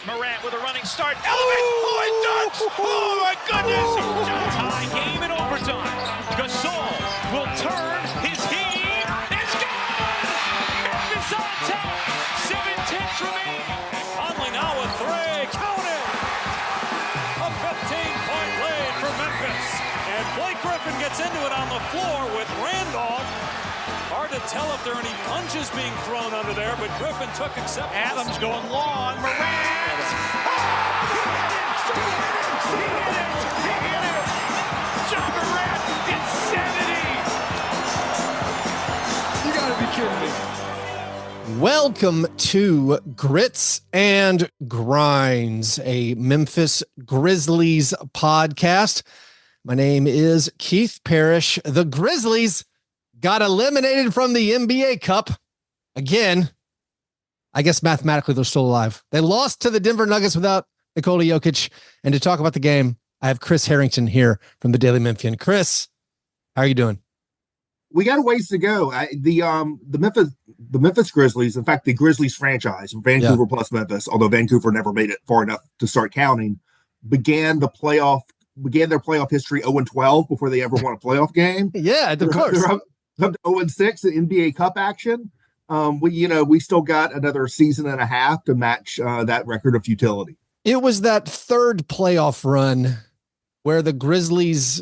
Morant with a running start. Elevate! Dunks! Oh my goodness! Tie game in overtime. Gasol will turn. His heat is gone! Memphis on top. 7-10 remaining. Conley now with three. Count it! A 15-point lead for Memphis. And Blake Griffin gets into it on the floor with Randolph. Hard to tell if there are any punches being thrown under there, but Griffin took acceptance. Adams going long. Morant! He hit it! John Morant, insanity! You gotta be kidding me. Welcome to Grits and Grinds, a Memphis Grizzlies podcast. My name is Keith Parrish. The Grizzlies got eliminated from the NBA Cup again. I guess mathematically they're still alive. They lost to the Denver Nuggets without Nikola Jokic. And to talk about the game, I have Chrs Herrington here from the Daily Memphian. Chris, how are you doing? We got a ways to go. The Memphis Grizzlies, in fact, the Grizzlies franchise, Vancouver plus Memphis, although Vancouver never made it far enough to start counting, began their playoff history 0-12 before they ever won a playoff game. Yeah, of course. They're up to 0-6 in NBA Cup action. We still got another season and a half to match that record of futility. It was that third playoff run where the Grizzlies,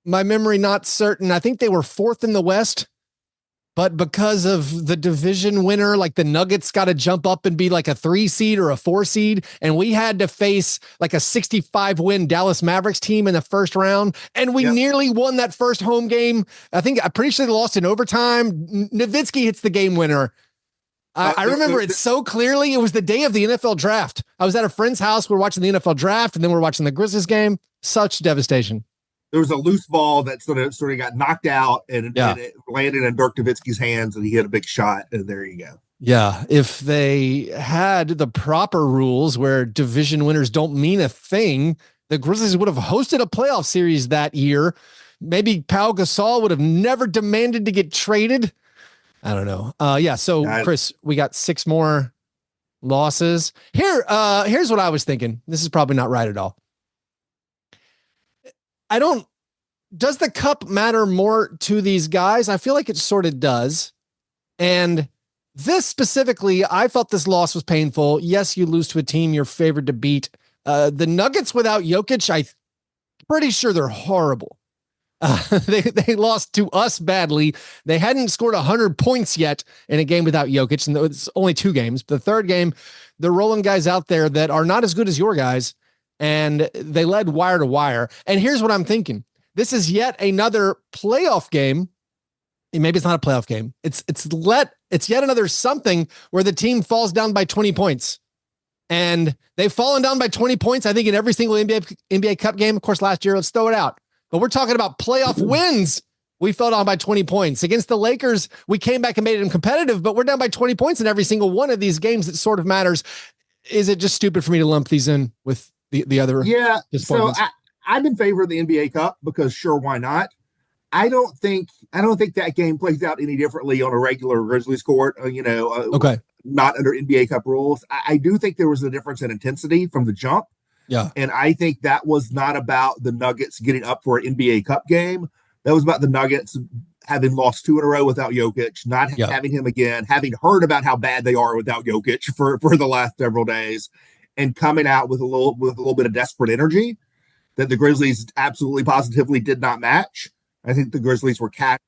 my memory not certain, I think they were fourth in the West, but because of the division winner, like the Nuggets got to jump up and be like a 3 seed or a 4 seed. And we had to face like a 65 win Dallas Mavericks team in the first round. And we nearly won that first home game. I'm pretty sure they lost in overtime. Nowitzki hits the game winner. I remember it so clearly. It was the day of the NFL draft. I was at a friend's house. We were watching the NFL draft and then we were watching the Grizzlies game. Such devastation. There was a loose ball that sort of got knocked out and it landed in Dirk Nowitzki's hands and he hit a big shot. And there you go. Yeah. If they had the proper rules where division winners don't mean a thing, the Grizzlies would have hosted a playoff series that year. Maybe Pau Gasol would have never demanded to get traded. I don't know. So Chris, we got 6 more losses here. Here's what I was thinking. This is probably not right at all. Does the cup matter more to these guys? I feel like it sort of does. And this specifically, I felt this loss was painful. Yes, you lose to a team you're favored to beat. The Nuggets without Jokic, I'm pretty sure they're horrible. They lost to us badly. They hadn't scored 100 points yet in a game without Jokic, and it's only 2 games. The third game, they're rolling guys out there that are not as good as your guys, and they led wire to wire. And here's what I'm thinking. This is yet another playoff game. And maybe it's not a playoff game. It's yet another something where the team falls down by 20 points. And they've fallen down by 20 points, I think, in every single NBA Cup game. Of course, last year, let's throw it out. But we're talking about playoff wins. We fell down by 20 points. Against the Lakers, we came back and made them competitive, but we're down by 20 points in every single one of these games. That sort of matters. Is it just stupid for me to lump these in with the other? Yeah. So I'm in favor of the NBA Cup because sure, why not? I don't think that game plays out any differently on a regular Grizzlies court. Okay. Not under NBA Cup rules. I do think there was a difference in intensity from the jump. Yeah. And I think that was not about the Nuggets getting up for an NBA Cup game. That was about the Nuggets having lost 2 in a row without Jokic, not having him again, having heard about how bad they are without Jokic for the last several days, and coming out with a little bit of desperate energy that the Grizzlies absolutely positively did not match. I think the Grizzlies were cat at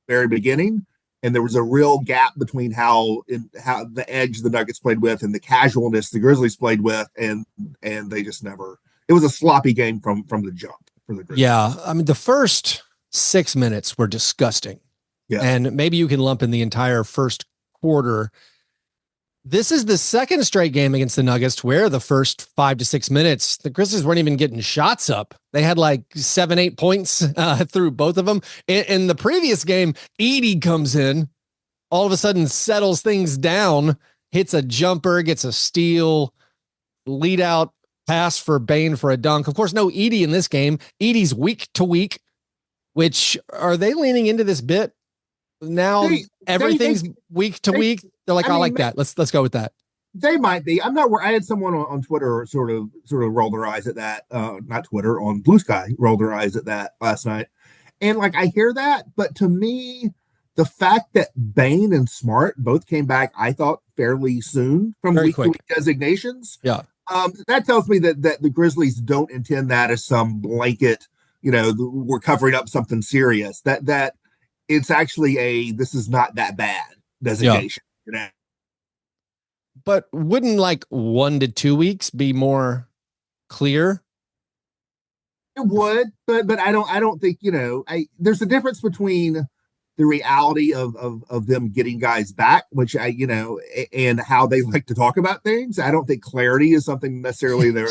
the very beginning, and there was a real gap between how the edge the Nuggets played with and the casualness the Grizzlies played with, and they just never. It was a sloppy game from the jump for the Grizzlies. Yeah, I mean the first 6 minutes were disgusting. Yeah, and maybe you can lump in the entire first quarter. This is the second straight game against the Nuggets where the first 5 to 6 minutes, the Grizzlies weren't even getting shots up. They had like 7-8 points through both of them. In the previous game, Edey comes in, all of a sudden settles things down, hits a jumper, gets a steal, lead out pass for Bane for a dunk. Of course, no Edey in this game. Edey's week to week, which are they leaning into this bit? Now everything's week to week. They're like, I like that. Let's go with that. They might be. I'm not. I had someone on Twitter sort of roll their eyes at that. Not Twitter, on Blue Sky, rolled their eyes at that last night. And like I hear that, but to me, the fact that Bain and Smart both came back, I thought fairly soon from Very week to quick week designations. Yeah. That tells me that the Grizzlies don't intend that as some blanket, we're covering up something serious. That it's actually this is not that bad designation. Yeah. But wouldn't like 1 to 2 weeks be more clear? It would, but I don't think, there's a difference between the reality of them getting guys back, which and how they like to talk about things. I don't think clarity is something necessarily they're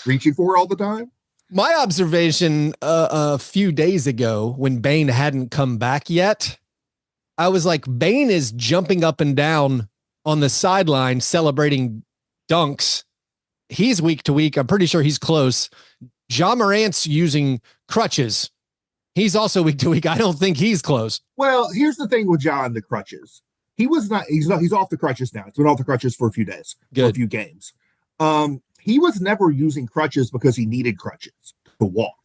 reaching for all the time. My observation a few days ago when Bain hadn't come back yet, I was like, Bain is jumping up and down on the sideline celebrating dunks. He's week to week. I'm pretty sure he's close. Ja Morant's using crutches. He's also week to week. I don't think he's close. Well, here's the thing with Ja and the crutches. He's off the crutches now. It's been off the crutches for a few days, for a few games. He was never using crutches because he needed crutches to walk.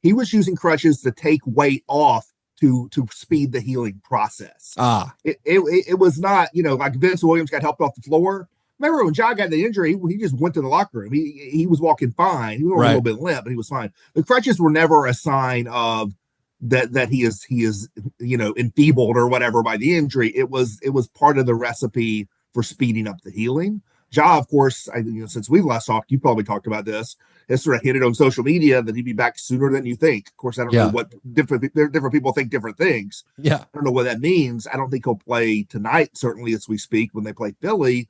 He was using crutches to take weight off to speed the healing process. It was not, like Vince Williams got helped off the floor. Remember when Ja got the injury, he just went to the locker room. He was walking fine. He was a little bit limp, but he was fine. The crutches were never a sign of that he is enfeebled or whatever by the injury. It was part of the recipe for speeding up the healing. Ja, of course, since we last talked, you probably talked about this, has sort of hit it on social media that he'd be back sooner than you think. Of course, I don't know what different people think different things. Yeah. I don't know what that means. I don't think he'll play tonight, certainly as we speak, when they play Philly.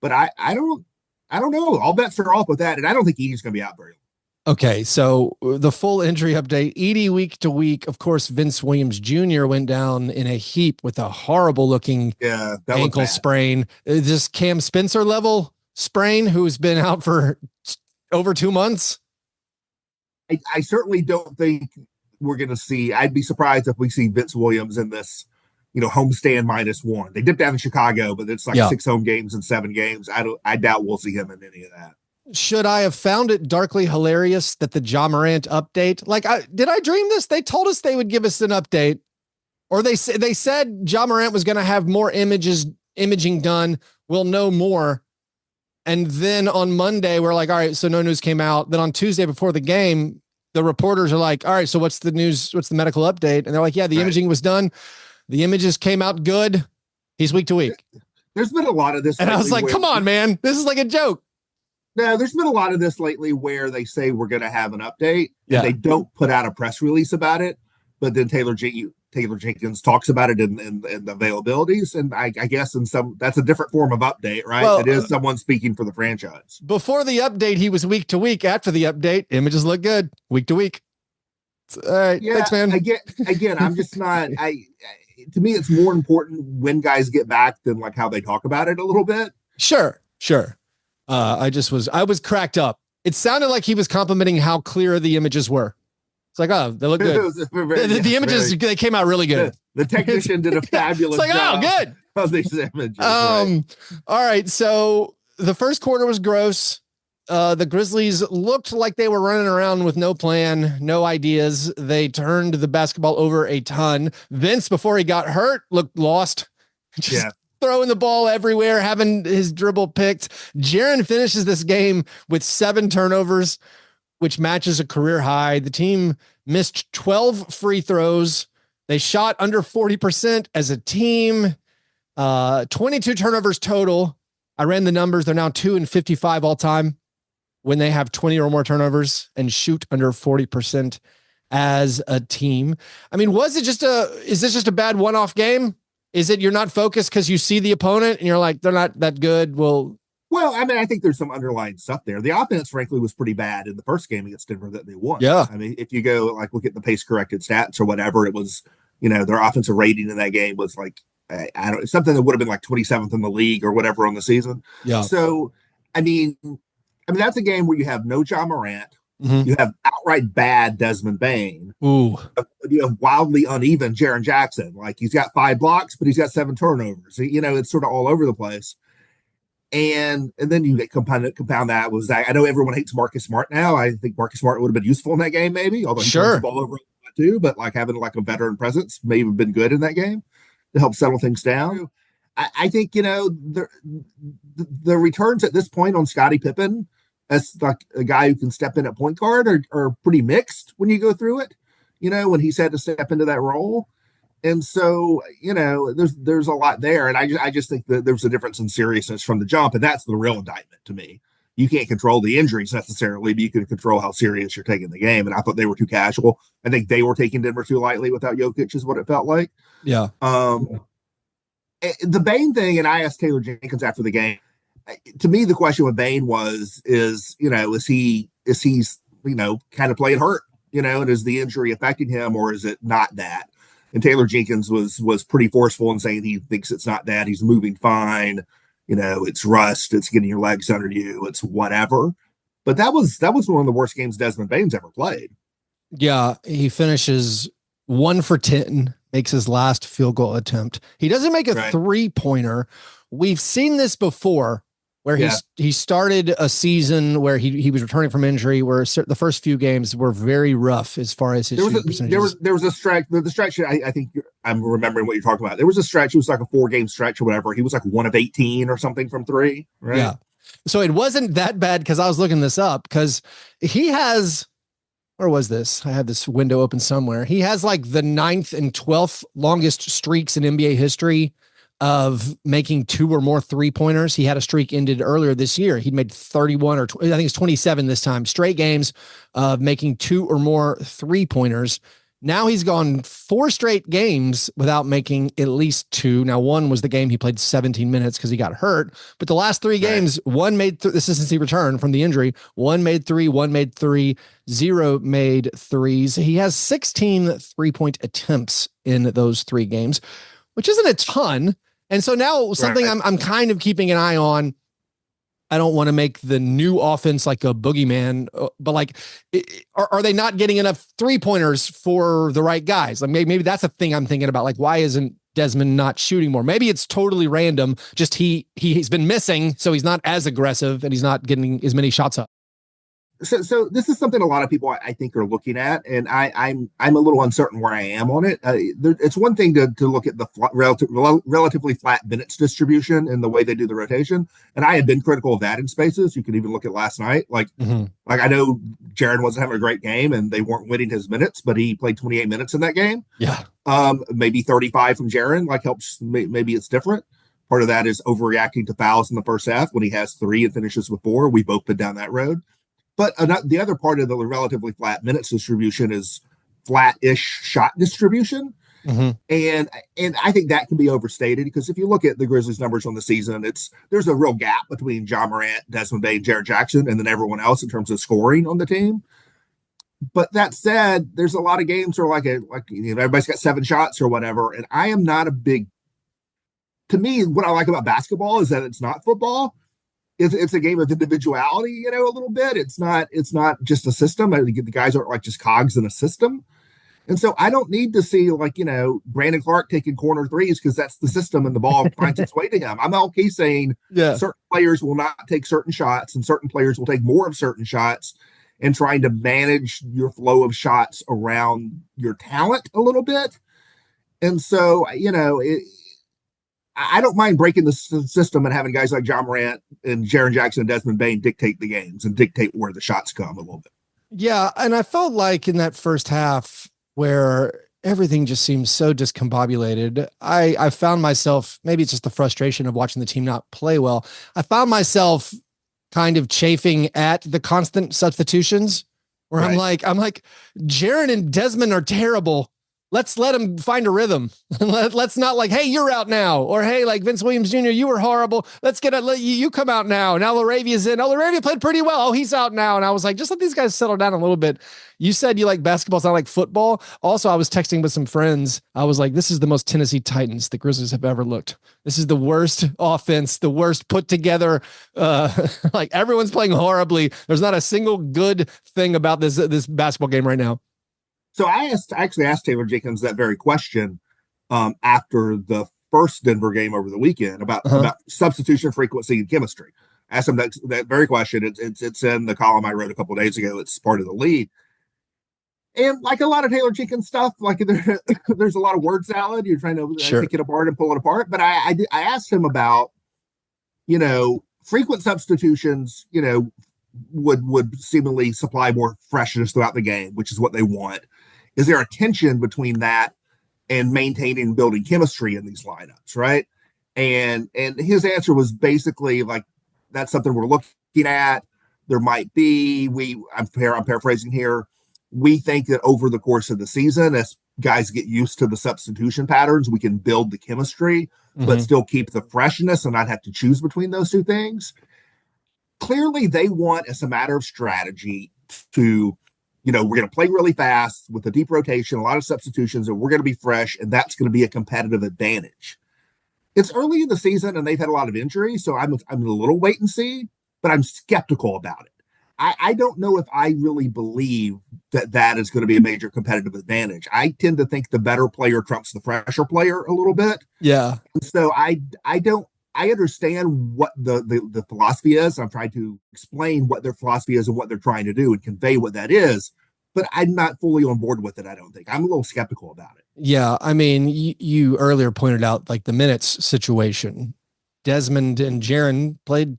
But I don't know. All bets are off with that. And I don't think Edie's going to be out very long. Okay. So the full injury update, Edie week to week, of course, Vince Williams Jr. went down in a heap with a horrible looking ankle sprain. This Cam Spencer level sprain, who's been out for over 2 months. I certainly don't think we're going to see, I'd be surprised if we see Vince Williams in this, homestand -1. They dipped down in Chicago, but it's like 6 home games and 7 games. I doubt we'll see him in any of that. Should I have found it darkly hilarious that the Ja Morant update, did I dream this? They told us they would give us an update, or they said Ja Morant was going to have more imaging done. We'll know more. And then on Monday, we're like, all right, so no news came out. Then on Tuesday before the game, the reporters are like, all right, so what's the news? What's the medical update? And they're like, yeah, the imaging was done. The images came out good. He's week to week. There's been a lot of this. And I was like, come on, man. This is like a joke. No, there's been a lot of this lately where they say we're going to have an update and they don't put out a press release about it. But then Taylor Jenkins talks about it in the availabilities. And I guess that's a different form of update, right? Well, it is someone speaking for the franchise. Before the update, he was week to week. After the update, images look good week to week. All right. Yeah, thanks, man. Again, I'm just not, to me, it's more important when guys get back than like how they talk about it a little bit. Sure. I was cracked up. It sounded like he was complimenting how clear the images were. It's like, oh, they look good. The images, they came out really good. The technician did a fabulous job. Oh, good. Of these images, right. All right. So the first quarter was gross. The Grizzlies looked like they were running around with no plan, no ideas. They turned the basketball over a ton. Vince, before he got hurt, looked lost. Just throwing the ball everywhere, having his dribble picked. Jaren finishes this game with 7 turnovers, which matches a career high. The team missed 12 free throws. They shot under 40% as a team. 22 turnovers total. I ran the numbers. They're now 2-55 all time when they have 20 or more turnovers and shoot under 40% as a team. I mean, is this just a bad one-off game? Is it you're not focused because you see the opponent and you're like, they're not that good? Well, I mean, I think there's some underlying stuff there. The offense, frankly, was pretty bad in the first game against Denver that they won. Yeah. I mean, if you go look at the pace corrected stats or whatever, it was, their offensive rating in that game was like, something that would have been like 27th in the league or whatever on the season. Yeah. So, I mean, that's a game where you have no Ja Morant. Mm-hmm. You have outright bad Desmond Bain. Ooh. You have wildly uneven Jaren Jackson. Like he's got 5 blocks, but he's got 7 turnovers. It's sort of all over the place. And then you get compound that was that. I know everyone hates Marcus Smart now. I think Marcus Smart would have been useful in that game, maybe, although he turns the ball over too. But like having like a veteran presence may have been good in that game to help settle things down. I think the returns at this point on Scottie Pippen as like a guy who can step in at point guard are pretty mixed when you go through it. When he's had to step into that role. And so, there's a lot there. And I just think that there's a difference in seriousness from the jump. And that's the real indictment to me. You can't control the injuries necessarily, but you can control how serious you're taking the game. And I thought they were too casual. I think they were taking Denver too lightly without Jokic is what it felt like. Yeah. The Bane thing, and I asked Taylor Jenkins after the game, to me, the question with Bane is he kind of playing hurt, and is the injury affecting him or is it not that? And Taylor Jenkins was pretty forceful in saying he thinks it's not that. He's moving fine. It's rust. It's getting your legs under you. It's whatever. But that was one of the worst games Desmond Bane's ever played. Yeah, he finishes 1 for 10, makes his last field goal attempt. He doesn't make a 3-pointer. We've seen this before where he started a season where he was returning from injury, where the first few games were very rough as far as his shooting percentages. There was a stretch. The stretch, I think I'm remembering what you're talking about. There was a stretch. It was like a 4-game stretch or whatever. He was like 1 of 18 or something from 3. Right? Yeah. So it wasn't that bad because I was looking this up because he has. Where was this? I had this window open somewhere. He has like the 9th and 12th longest streaks in NBA history of making 2 or more 3-pointers. He had a streak ended earlier this year. He'd made 31 or I think it's 27 this time, straight games of making 2 or more 3-pointers. Now he's gone 4 straight games without making at least 2. Now, one was the game he played 17 minutes because he got hurt. But the last 3 games, one made this is since he returned from the injury. 1 made 3, 1 made 3, 0 made 3s. He has 16 3-point attempts in those 3 games, which isn't a ton. And so now something I'm kind of keeping an eye on. I don't want to make the new offense like a boogeyman, but like, are they not getting enough 3-pointers for the right guys? Like maybe that's a thing I'm thinking about. Like, why isn't Desmond not shooting more? Maybe it's totally random. Just he's been missing, so he's not as aggressive and he's not getting as many shots up. So this is something a lot of people I think are looking at, and I'm a little uncertain where I am on it. It's one thing to look at the relatively flat minutes distribution and the way they do the rotation, and I had been critical of that in spaces. You can even look at last night. Like I know Jaren wasn't having a great game, and they weren't winning his minutes, but he played 28 minutes in that game. Yeah, maybe 35 from Jaren helps. Maybe it's different. Part of that is overreacting to fouls in the first half when he has 3 and finishes with 4. We've both been down that road. But the other part of the relatively flat minutes distribution is flat-ish shot distribution. And I think that can be overstated because if you look at the Grizzlies numbers on the season, there's a real gap between Ja Morant, Desmond Bane, Jaren Jackson, and then everyone else in terms of scoring on the team. But that said, there's a lot of games where everybody's got 7 shots or whatever, and I am not a big. To me, what I like about basketball is that it's not football. It's a game of individuality, a little bit. It's not just a system. The guys aren't like just cogs in a system. And so I don't need to see Brandon Clark taking corner 3s because that's the system and the ball finds its way to him. I'm okay saying certain players will not take certain shots and certain players will take more of certain shots and trying to manage your flow of shots around your talent a little bit. And so, I don't mind breaking the system and having guys like Ja Morant and Jaren Jackson and Desmond Bane dictate the games and dictate where the shots come a little bit. Yeah, and I felt like in that first half where everything just seems so discombobulated, I found myself, maybe it's just the frustration of watching the team not play well. I found myself kind of chafing at the constant substitutions where I'm like, Jaren and Desmond are terrible. Let's let him find a rhythm. Let's not like, hey, you're out now. Or, hey, like Vince Williams Jr., you were horrible. Let's let you come out now. Now Laravia's in. Oh, Laravia played pretty well. Oh, he's out now. And I was like, just let these guys settle down a little bit. You said you like basketball. It's not like football. Also, I was texting with some friends. I was like, this is the most Tennessee Titans the Grizzlies have ever looked. This is the worst offense, the worst put together. Like everyone's playing horribly. There's not a single good thing about this basketball game right now. So I actually asked Taylor Jenkins that very question after the first Denver game over the weekend about substitution frequency and chemistry. Asked him that very question. It's in the column I wrote a couple of days ago. It's part of the lead. And like a lot of Taylor Jenkins stuff, like there's a lot of word salad. You're trying to pick it apart and pull it apart. But I asked him about, frequent substitutions, would seemingly supply more freshness throughout the game, which is what they want. Is there a tension between that and maintaining and building chemistry in these lineups, right? And his answer was basically like, that's something we're looking at. There might be, I'm paraphrasing here. We think that over the course of the season, as guys get used to the substitution patterns, we can build the chemistry, but still keep the freshness and not have to choose between those two things. Clearly, they want, as a matter of strategy, to, we're going to play really fast with a deep rotation, a lot of substitutions, and we're going to be fresh, and that's going to be a competitive advantage. It's early in the season, and they've had a lot of injuries, so I'm a little wait and see, but I'm skeptical about it. I don't know if I really believe that is going to be a major competitive advantage. I tend to think the better player trumps the fresher player a little bit. Yeah. And so I understand what the philosophy is. I'm trying to explain what their philosophy is and what they're trying to do and convey what that is, but I'm not fully on board with it. I don't think. I'm a little skeptical about it. Yeah. I mean, you earlier pointed out like the minutes situation. Desmond and Jaren played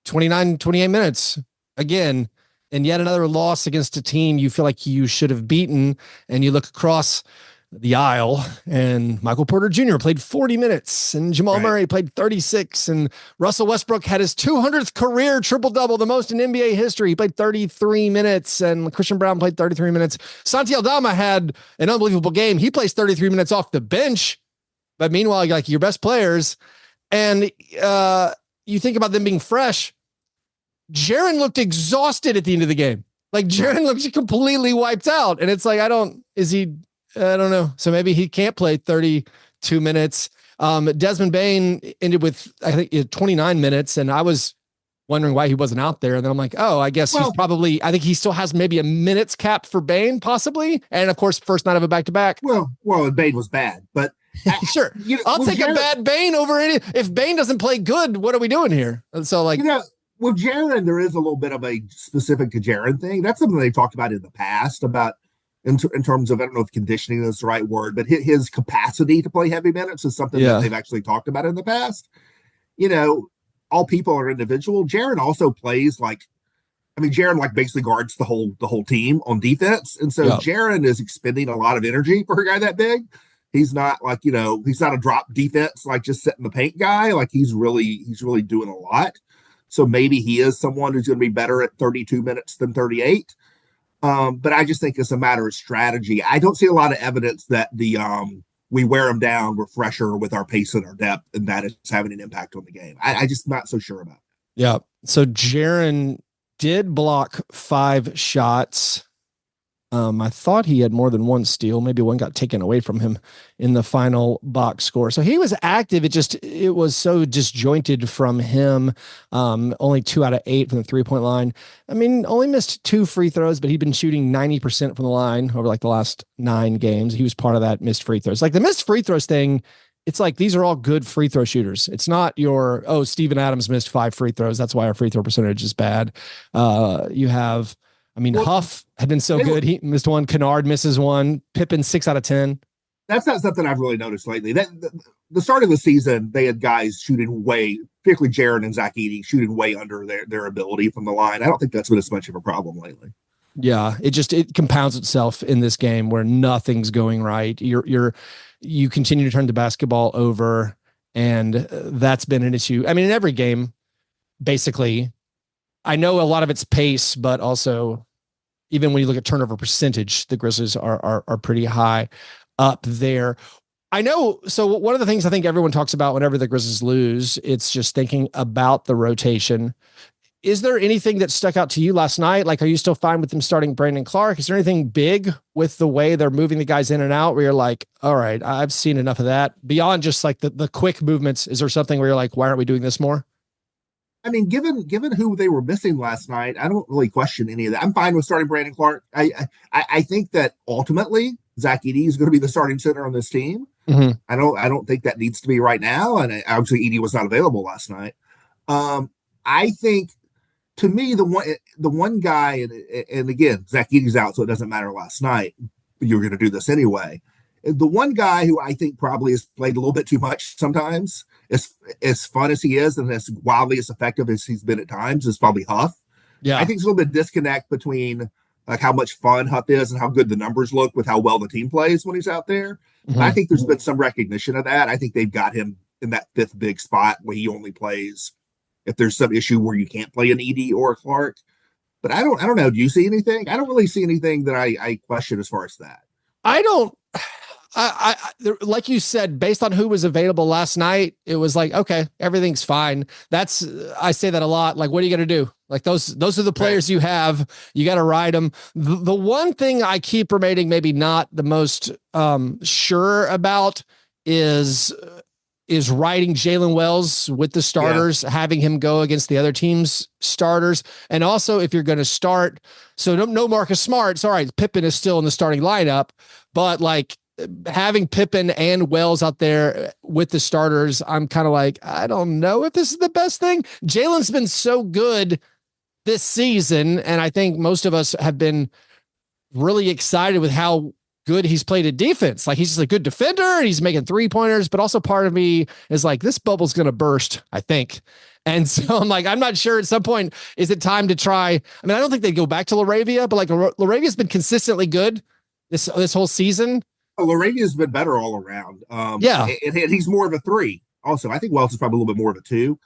28 minutes again, and yet another loss against a team you feel like you should have beaten. And you look across the aisle, and Michael Porter Jr. played 40 minutes, and Jamal Murray played 36, and Russell Westbrook had his 200th career triple-double, the most in NBA history. He played 33 minutes, and Christian Brown played 33 minutes. Santi Aldama had an unbelievable game. He plays 33 minutes off the bench, but meanwhile, like your best players, and you think about them being fresh. Jaren looked exhausted at the end of the game. Like Jaren looked completely wiped out. And it's like, I don't know. So maybe he can't play 32 minutes. Desmond Bane ended with, I think 29 minutes. And I was wondering why he wasn't out there. And then I'm like, oh, I guess he's probably, I think he still has maybe a minutes cap for Bane possibly. And of course, first night of a back-to-back. Well, Bane was bad, but sure. I'll take a bad Bane over any. If Bane doesn't play good, what are we doing here? So like, with Jaren, there is a little bit of a specific to Jaren thing. That's something they've talked about in the past about in terms of, I don't know if conditioning is the right word, but his capacity to play heavy minutes is something that they've actually talked about in the past. All people are individual. Jaren also plays Jaren basically guards the whole team on defense. And so Jaren is expending a lot of energy for a guy that big. He's not he's not a drop defense, like just setting the paint guy. Like he's really doing a lot. So maybe he is someone who's going to be better at 32 minutes than 38. But I just think it's a matter of strategy. I don't see a lot of evidence that we wear them down, we're fresher with our pace and our depth, and that is having an impact on the game. I just not so sure about it. Yeah. So Jaren did block 5 shots. I thought he had more than one steal. Maybe one got taken away from him in the final box score. So he was active. It was so disjointed from him. Only 2 out of 8 from the 3-point line. I mean, only missed 2 free throws, but he'd been shooting 90% from the line over like the last 9 games. He was part of that missed free throws. Like the missed free throws thing, it's like these are all good free throw shooters. It's not Steven Adams missed 5 free throws. That's why our free throw percentage is bad. Huff had been so good. He missed 1. Kennard misses 1. Pippen 6 out of 10. That's not something I've really noticed lately. The start of the season, they had guys shooting particularly Jaren and Zach Edey, shooting way under their ability from the line. I don't think that's been as much of a problem lately. Yeah, it compounds itself in this game where nothing's going right. You continue to turn the basketball over, and that's been an issue. I mean, in every game, basically. I know a lot of it's pace, but also even when you look at turnover percentage, the Grizzlies are pretty high up there. I know. So one of the things I think everyone talks about whenever the Grizzlies lose, it's just thinking about the rotation. Is there anything that stuck out to you last night? Like, are you still fine with them starting Brandon Clark? Is there anything big with the way they're moving the guys in and out where you're like, all right, I've seen enough of that beyond just like the quick movements? Is there something where you're like, why aren't we doing this more? I mean, given who they were missing last night, I don't really question any of that. I'm fine with starting Brandon Clark. I think that ultimately Zach Edey is going to be the starting center on this team. Mm-hmm. I don't think that needs to be right now. And obviously Edey was not available last night. I think, to me, the one guy, and again, Zach Edey's out, so it doesn't matter last night. You were going to do this anyway. The one guy who I think probably has played a little bit too much sometimes, as fun as he is and as wildly as effective as he's been at times, is probably Huff. Yeah. I think there's a little bit of disconnect between like how much fun Huff is and how good the numbers look with how well the team plays when he's out there. Mm-hmm. I think there's been some recognition of that. I think they've got him in that fifth big spot where he only plays if there's some issue where you can't play an Edey or a Clark. But I don't know. Do you see anything? I don't really see anything that I question as far as that. I don't. I like you said, based on who was available last night, it was like, okay, everything's fine. I say that a lot. Like, what are you going to do? Like those are the players you have. You got to ride them. The one thing I keep remaining maybe not the most sure about is riding Jalen Wells with the starters, having him go against the other team's starters. And also if you're going to start, so no Marcus Smart, it's all right. Pippen is still in the starting lineup, but like having Pippen and Wells out there with the starters, I'm kind of like, I don't know if this is the best thing. Jalen's been so good this season. And I think most of us have been really excited with how good he's played at defense. Like he's just a good defender and he's making 3-pointers, but also part of me is like, this bubble's going to burst, I think. And so I'm like, I'm not sure at some point, is it time to try? I mean, I don't think they'd go back to LaRavia, but like LaRavia's been consistently good this whole season. LaRavia's been better all around. And he's more of a 3 also. I think Wells is probably a little bit more of a 2.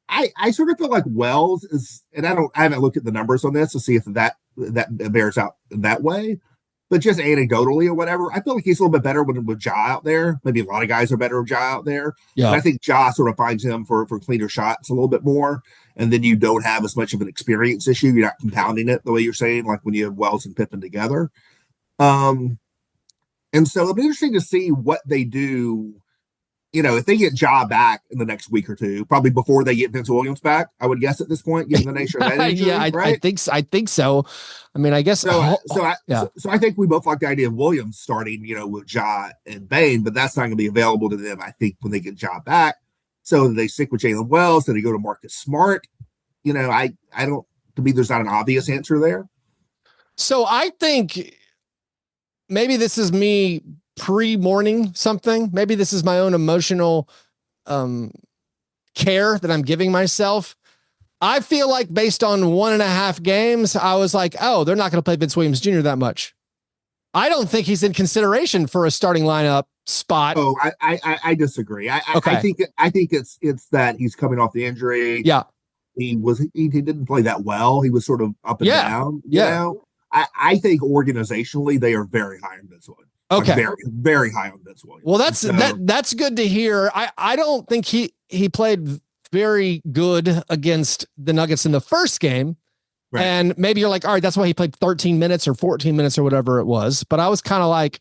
I sort of feel like Wells is, and I haven't looked at the numbers on this to see if that bears out in that way, but just anecdotally or whatever, I feel like he's a little bit better with Ja out there. Maybe a lot of guys are better with Ja out there. Yeah. And I think Ja sort of finds him for cleaner shots a little bit more. And then you don't have as much of an experience issue. You're not compounding it the way you're saying, like when you have Wells and Pippen together. And so it'll be interesting to see what they do. You know, if they get Ja back in the next week or two, probably before they get Vince Williams back, I would guess at this point, given the nature of that injury, right? I think so. I mean, I guess so. So I think we both like the idea of Williams starting, you know, with Ja and Bane, but that's not going to be available to them, I think, when they get Ja back. So they stick with Jalen Wells, then they go to Marcus Smart. You know, I don't. To me, there's not an obvious answer there. So I think maybe this is me pre-morning something. Maybe this is my own emotional care that I'm giving myself. I feel like based on 1.5 games, I was like, oh, they're not going to play Vince Williams Jr. that much. I don't think he's in consideration for a starting lineup spot. Oh, I disagree. I think it's that he's coming off the injury. Yeah. He didn't play that well. He was sort of up and down. You know? I think organizationally they are very high on Vince Williams. Okay. Like very, very high on Vince Williams. Well, that's good to hear. I don't think he played very good against the Nuggets in the first game. Right. And maybe you're like, all right, that's why he played 13 minutes or 14 minutes or whatever it was. But I was kind of like,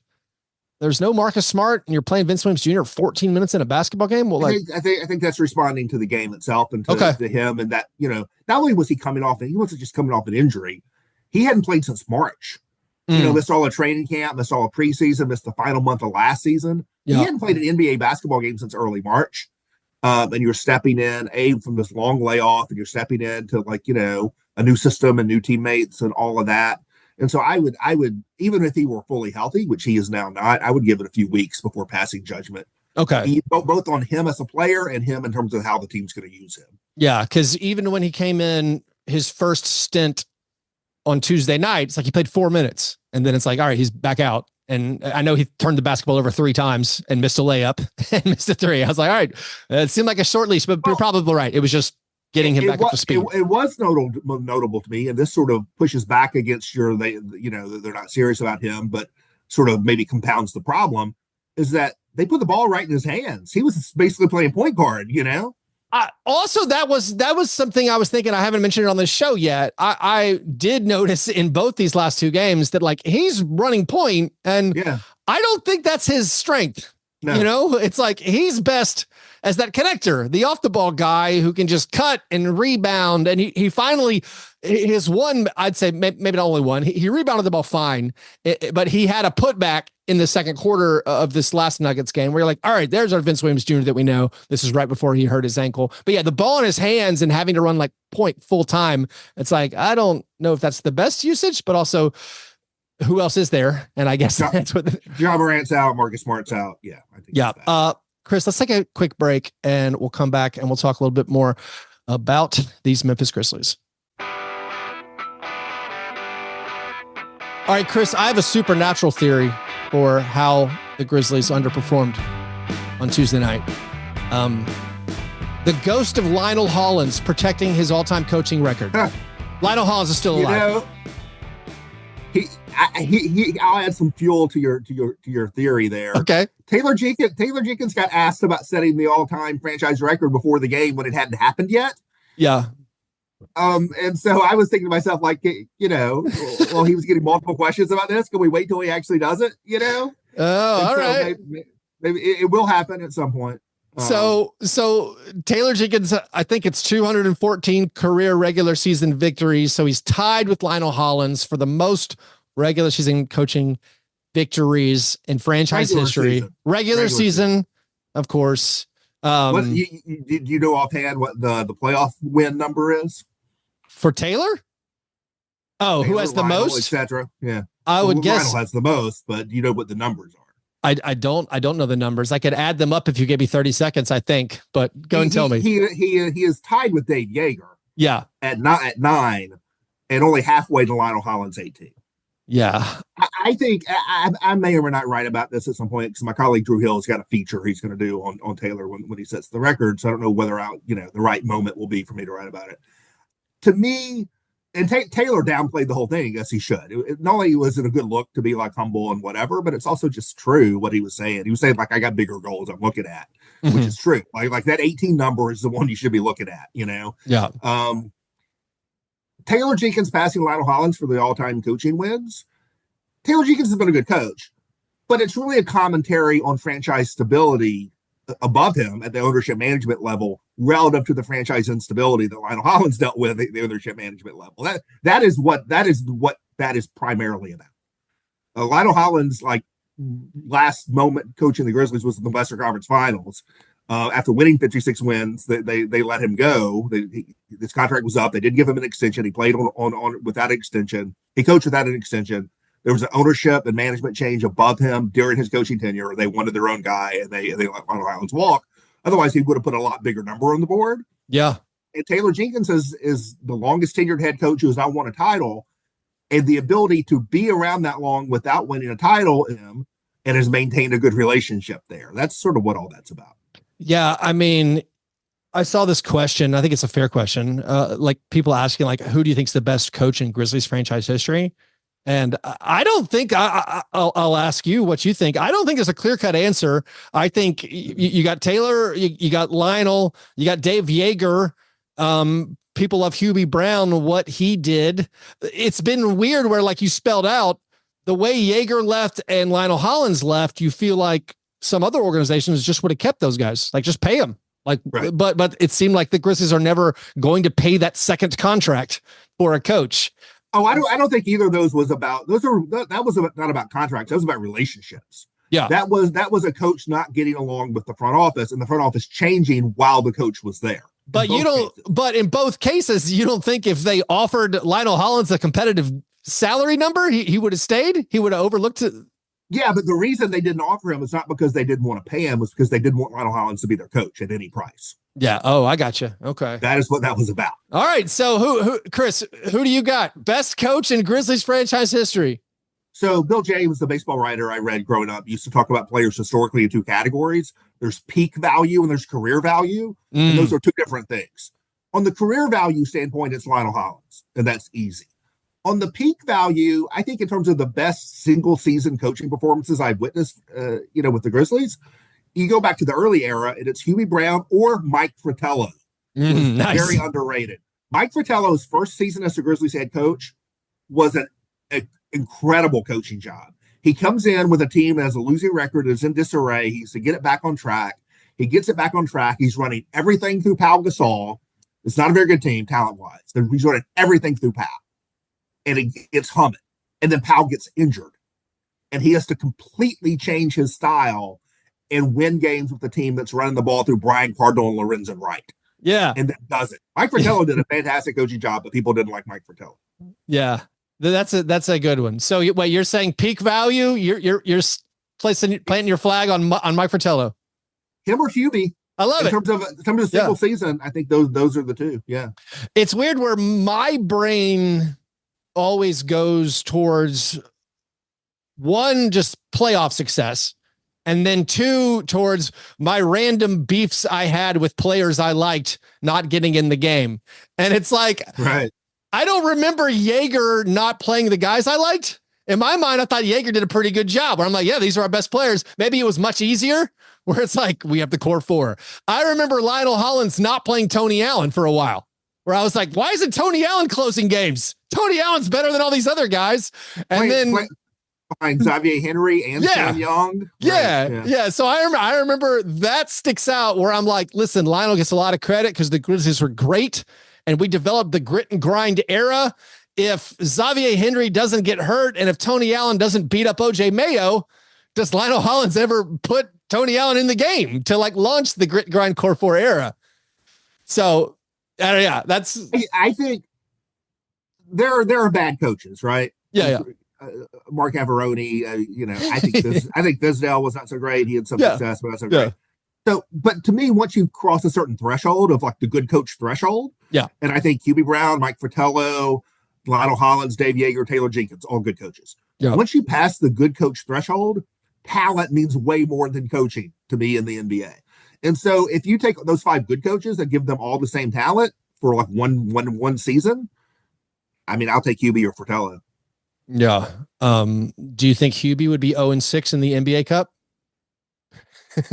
there's no Marcus Smart and you're playing Vince Williams Jr. 14 minutes in a basketball game. Well, I think that's responding to the game itself and to him. And that, you know, not only was he coming off, and he wasn't just coming off an injury, he hadn't played since March. You know, missed all a training camp, missed all a preseason, missed the final month of last season. Yeah. He hadn't played an NBA basketball game since early March. And you're stepping in from this long layoff, and you're stepping into, like, you know, a new system and new teammates and all of that. And so I would, even if he were fully healthy, which he is now not, I would give it a few weeks before passing judgment. Okay. Both on him as a player and him in terms of how the team's going to use him. Yeah. Cause even when he came in his first stint on Tuesday night, it's like he played 4 minutes and then it's like, all right, he's back out. And I know he turned the basketball over 3 times and missed a layup and missed a 3. I was like, all right, it seemed like a short leash, but you're probably right. It was just getting him back up to speed. It was notable to me, and this sort of pushes back against they're not serious about him, but sort of maybe compounds the problem, is that they put the ball right in his hands. He was basically playing point guard, you know? Also, that was something I was thinking. I haven't mentioned it on this show yet. I did notice in both these last 2 games that, like, he's running point, and I don't think that's his strength. No. You know, it's like he's best as that connector, the off the ball guy who can just cut and rebound. And he finally, his one, I'd say maybe not only one, he rebounded the ball fine, but he had a putback in the second quarter of this last Nuggets game where you're like, all right, there's our Vince Williams Jr. that we know. This is right before he hurt his ankle. But yeah, the ball in his hands and having to run like point full time. It's like, I don't know if that's the best usage, but also who else is there? And I guess that's what Ja Morant's out, Marcus Smart's out. Yeah. I think yeah. Chris, let's take a quick break and we'll come back and we'll talk a little bit more about these Memphis Grizzlies. All right, Chris, I have a supernatural theory for how the Grizzlies underperformed on Tuesday night. The ghost of Lionel Hollins protecting his all-time coaching record. Lionel Hollins is still alive. I'll add some fuel to your theory there. Okay. Taylor Jenkins got asked about setting the all-time franchise record before the game when it hadn't happened yet. Yeah. And so I was thinking to myself, like, he was getting multiple questions about this. Can we wait till he actually does it? All right. Maybe it will happen at some point. So Taylor Jenkins, I think it's 214 career regular season victories. So he's tied with Lionel Hollins for the most regular season coaching victories in franchise history. Regular season, of course. Do you know offhand what the playoff win number is for Taylor? Oh, Taylor, who has the Lionel, most, etc. Yeah, I would guess Lionel has the most, but you know what the numbers are. I don't know the numbers. I could add them up if you give me 30 seconds, I think, but go and tell me. He is tied with Dave Yeager. Yeah. At 9 and only halfway to Lionel Hollins 18. Yeah. I think I may or may not write about this at some point because my colleague Drew Hill has got a feature he's going to do on Taylor when he sets the record. So I don't know whether the right moment will be for me to write about it. To me, and Taylor downplayed the whole thing, as he should. Not only was it a good look to be like humble and whatever, but it's also just true what he was saying. He was saying, like, I got bigger goals I'm looking at, which is true. Like that 18 number is the one you should be looking at, Yeah. Taylor Jenkins passing Lionel Hollins for the all-time coaching wins. Taylor Jenkins has been a good coach, but it's really a commentary on franchise stability above him at the ownership management level relative to the franchise instability that Lionel Hollins dealt with at the ownership management level. That is what that is primarily about. Lionel Hollins, like, last moment coaching the Grizzlies was in the Western Conference Finals. After winning 56 wins, they let him go. His contract was up. They didn't give him an extension. He played on without an extension. He coached without an extension. There was an ownership and management change above him during his coaching tenure. They wanted their own guy, and they let Lionel Hollins walk. Otherwise, he would have put a lot bigger number on the board. Yeah. And Taylor Jenkins is the longest tenured head coach who has not won a title, and the ability to be around that long without winning a title and has maintained a good relationship there. That's sort of what all that's about. Yeah, I mean, I saw this question. I think it's a fair question. Like people asking, like, who do you think is the best coach in Grizzlies franchise history? And I don't think I'll ask you what you think. I don't think there's a clear-cut answer. I think you got Taylor, you got Lionel, you got Dave Yeager. People love Hubie Brown, what he did. It's been weird where, like you spelled out, the way Yeager left and Lionel Hollins left, you feel like some other organizations just would have kept those guys, like just pay them. Like, right. But it seemed like the Grizzlies are never going to pay that second contract for a coach. Oh, I don't think either of those was about not about contracts. That was about relationships. Yeah. That was a coach not getting along with the front office and the front office changing while the coach was there. But but in both cases, you don't think if they offered Lionel Hollins a competitive salary number, he would have stayed? He would have overlooked it. Yeah, but the reason they didn't offer him is not because they didn't want to pay him, it was because they didn't want Lionel Hollins to be their coach at any price. Yeah. Oh, I got you. Okay. That is what that was about. All right. So who, Chris, who do you got? Best coach in Grizzlies franchise history? So Bill James, the baseball writer I read growing up, used to talk about players historically in two categories. There's peak value and there's career value. And those are two different things. On the career value standpoint, it's Lionel Hollins, and that's easy. On the peak value, I think in terms of the best single season coaching performances I've witnessed, with the Grizzlies, you go back to the early era, and it's Hubie Brown or Mike Fratello. Nice. Very underrated. Mike Fratello's first season as the Grizzlies head coach was an incredible coaching job. He comes in with a team that has a losing record, is in disarray. He's to get it back on track. He gets it back on track. He's running everything through Pau Gasol. It's not a very good team, talent-wise. He's running everything through Pau. And it's humming. And then Pau gets injured. And he has to completely change his style and win games with the team that's running the ball through Brian Cardinal and Lorenzen Wright. Yeah. And that does it. Mike Fratello did a fantastic coaching job, but people didn't like Mike Fratello. Yeah. That's a good one. So wait, you're saying peak value, you're planting your flag on Mike Fratello. Him or Hubie. I love it. In terms of the single season, I think those are the two. Yeah. It's weird where my brain always goes towards one, just playoff success, and then two, towards my random beefs I had with players I liked not getting in the game. And it's like, right. I don't remember Jaeger not playing the guys I liked. In my mind, I thought Jaeger did a pretty good job, where I'm like, yeah, these are our best players. Maybe it was much easier, where it's like, we have the core four. I remember Lionel Hollins not playing Tony Allen for a while, where I was like, why isn't Tony Allen closing games? Tony Allen's better than all these other guys. And behind Xavier Henry and Sam Young. Yeah. So I remember that sticks out, where I'm like, listen, Lionel gets a lot of credit because the Grizzlies were great and we developed the grit and grind era. If Xavier Henry doesn't get hurt and if Tony Allen doesn't beat up OJ Mayo, does Lionel Hollins ever put Tony Allen in the game to like launch the grit grind core four era? So that's, I think there are bad coaches, right? Yeah. Mark Averoni, I think Fisdale was not so great. He had some success, but not so great. So, but to me, once you cross a certain threshold of like the good coach threshold, and I think Hubie Brown, Mike Fratello, Lionel Hollins, Dave Yeager, Taylor Jenkins, all good coaches. Once you pass the good coach threshold, talent means way more than coaching to me in the NBA. And so if you take those 5 good coaches and give them all the same talent for like one season, I mean, I'll take Hubie or Fratello. Yeah. Do you think Hubie would be 0-6 in the NBA Cup?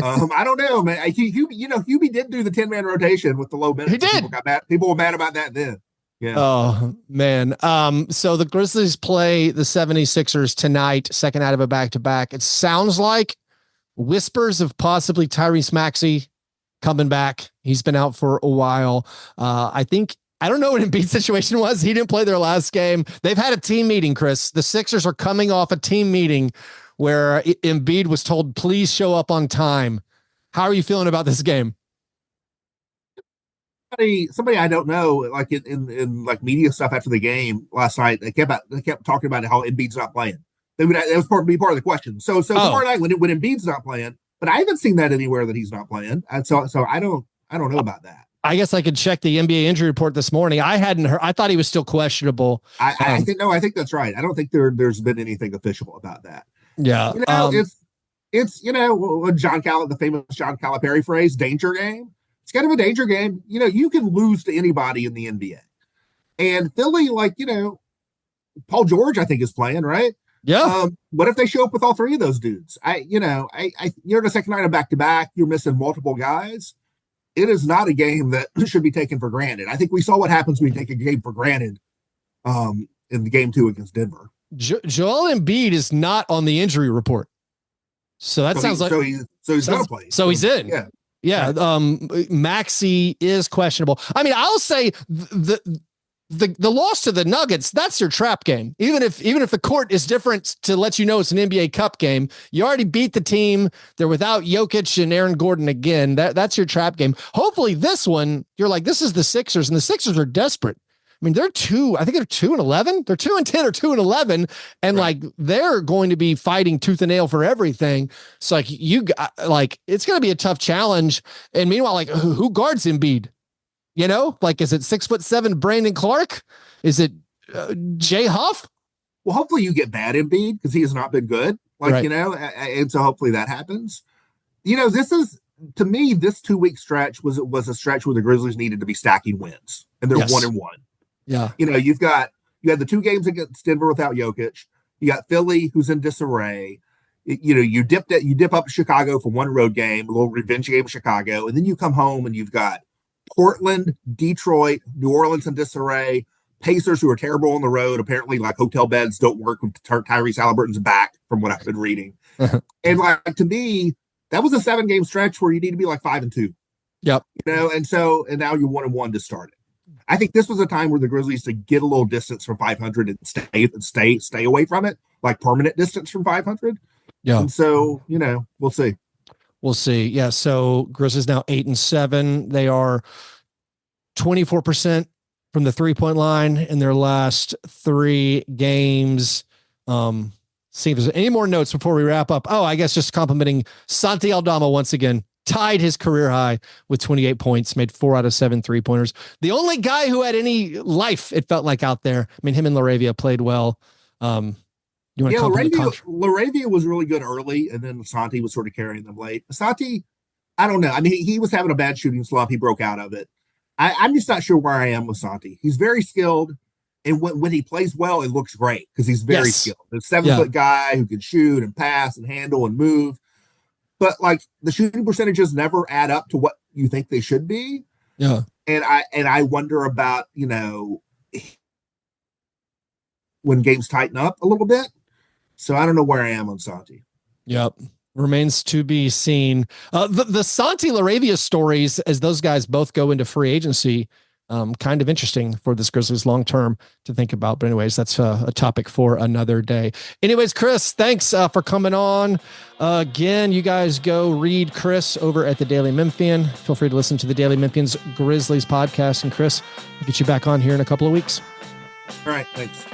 I don't know, man. Hubie did do the 10-man rotation with the low minutes. He did. People got mad. People were mad about that then. Yeah. Oh man. So the Grizzlies play the 76ers tonight, second out of a back-to-back. It sounds like whispers of possibly Tyrese Maxey coming back. He's been out for a while. I don't know what Embiid's situation was. He didn't play their last game. They've had a team meeting, Chris. The Sixers are coming off a team meeting where Embiid was told, please show up on time. How are you feeling about this game? Somebody I don't know, like in like media stuff after the game last night, they kept talking about how Embiid's not playing. That was part of the question. So tomorrow night when Embiid's not playing, but I haven't seen that anywhere that he's not playing. And so I don't know about that. I guess I could check the NBA injury report this morning. I hadn't heard. I thought he was still questionable. I think that's right. I don't think there's been anything official about that. Yeah, it's the famous John Calipari phrase, danger game. It's kind of a danger game. You can lose to anybody in the NBA. And Philly, Paul George, I think, is playing, right? Yeah. What if they show up with all 3 of those dudes? You're the second night of back-to-back. You're missing multiple guys. It is not a game that should be taken for granted. I think we saw what happens when you take a game for granted in the game 2 against Denver. Joel Embiid is not on the injury report. So that sounds like he's going to play. So he's in. Yeah. Maxey is questionable. I mean, I'll say the loss to the Nuggets, that's your trap game. Even if the court is different to let you know it's an NBA Cup game, you already beat the team. They're without Jokic and Aaron Gordon again. That's your trap game. Hopefully this one, you're like, this is the Sixers, and the Sixers are desperate. I mean, they're 2-11. They're 2-10 or 2-11. And right. They're going to be fighting tooth and nail for everything. So it's going to be a tough challenge. And meanwhile, who guards Embiid? Is it 6'7" Brandon Clark? Is it Jay Huff? Well, hopefully you get bad Embiid because he has not been good. Right. And so hopefully that happens. This is, to me, this 2-week stretch was a stretch where the Grizzlies needed to be stacking wins, and they're 1-1. Yeah. You had the 2 games against Denver without Jokic. You got Philly, who's in disarray. You dip up to Chicago for 1 road game, a little revenge game in Chicago, and then you come home and you've got Portland, Detroit, New Orleans in disarray, Pacers, who are terrible on the road. Apparently, hotel beds don't work with Tyrese Halliburton's back from what I've been reading. And like to me, that was a 7-game stretch where you need to be like 5-2. Yep. And now you're 1-1 to start it. I think this was a time where the Grizzlies to get a little distance from 500 and stay away from it, like permanent distance from 500. Yeah. And so, we'll see. We'll see. Yeah. So Grizzlies now 8-7. They are 24% from the 3-point line in their last 3 games. See if there's any more notes before we wrap up. Oh, I guess just complimenting Santi Aldama once again. Tied his career high with 28 points, made 4 out of 7 3-pointers. The only guy who had any life, it felt like, out there. I mean, him and Laravia played well. Laravia was really good early, and then Santi was sort of carrying them late. Santi, I don't know. I mean, he was having a bad shooting slump. He broke out of it. I'm just not sure where I am with Santi. He's very skilled, and when he plays well, it looks great because he's very skilled. A 7-foot guy who can shoot and pass and handle and move. But like the shooting percentages never add up to what you think they should be. Yeah. And I wonder about, when games tighten up a little bit. So I don't know where I am on Santi. Yep. Remains to be seen. The Santi Laravia stories, as those guys both go into free agency, kind of interesting for this Grizzlies long term to think about. But anyways, that's a topic for another day. Anyways, Chris, thanks for coming on. Again, you guys go read Chris over at the Daily Memphian. Feel free to listen to the Daily Memphian's Grizzlies podcast. And Chris, we'll get you back on here in a couple of weeks. All right, thanks.